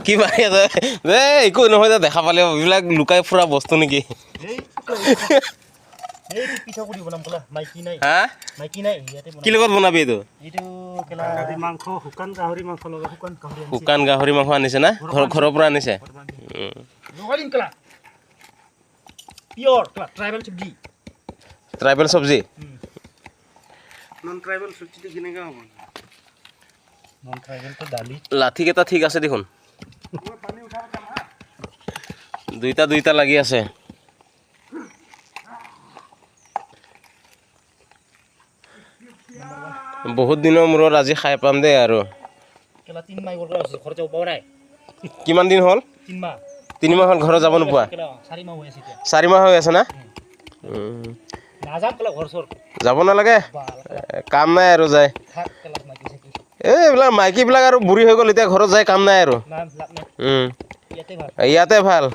কি মাৰি আছে একো নহয় দেখা পালে এইবিলাক লুকাই ফুৰা বস্তু নেকি কি লগত বনাবি এইটো শুকান গাহৰি মাংস আনিছে না ঘৰৰ পৰা আনিছে ট্ৰাইবেল চব্জি লাঠি কেইটা ঠিক আছে দেখোন দুইটা লাগি আছে বহুত দিনৰ মূৰত আজি খাই পাম দে আৰু কিমান দিন হ'ল 3 মাহ হ'ল ঘৰত যাব নোপোৱা 4 মাহ হৈ আছে না যাব নালাগে কাম নাই আৰু যায় এইবিলাক মাইকীবিলাক আৰু বুঢ়ী হৈ গ'ল এতিয়া ঘৰত যায় কাম নাই আৰু ইয়াতে ভাল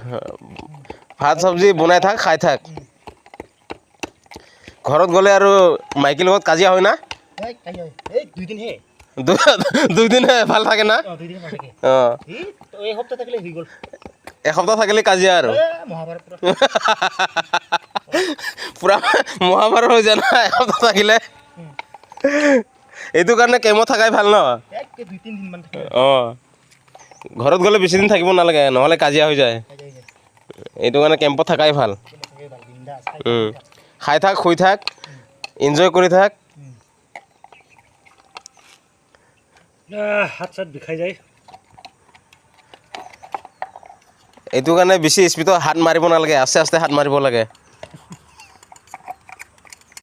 ভাত চব্জি বনাই থাক খাই থাক ঘৰত গ'লে আৰু মাইকীৰ লগত কাজিয়া হয় না দুইদিনহে ভাল থাকে না অঁ এসপ্তাহ থাকিলে কাজিয়া আৰু পুৰা মহাভাৰত হৈ যায় না এসপ্তাহ থাকিলে এইটো কাৰণে কেমত থাকাই ভাল ন অঁ ঘৰত গ'লে বেছি দিন থাকিব নালাগে নহ'লে কাজিয়া হৈ যায় এইটো কাৰণে কেম্পত থাকাই ভাল খাই থাক শুই থাক এনজয় কৰি থাক হাত চাত বিষাই যায় এইটো কাৰণে বেছি স্পীডত হাত মাৰিব নালাগে আস্তে আস্তে হাত মাৰিব লাগে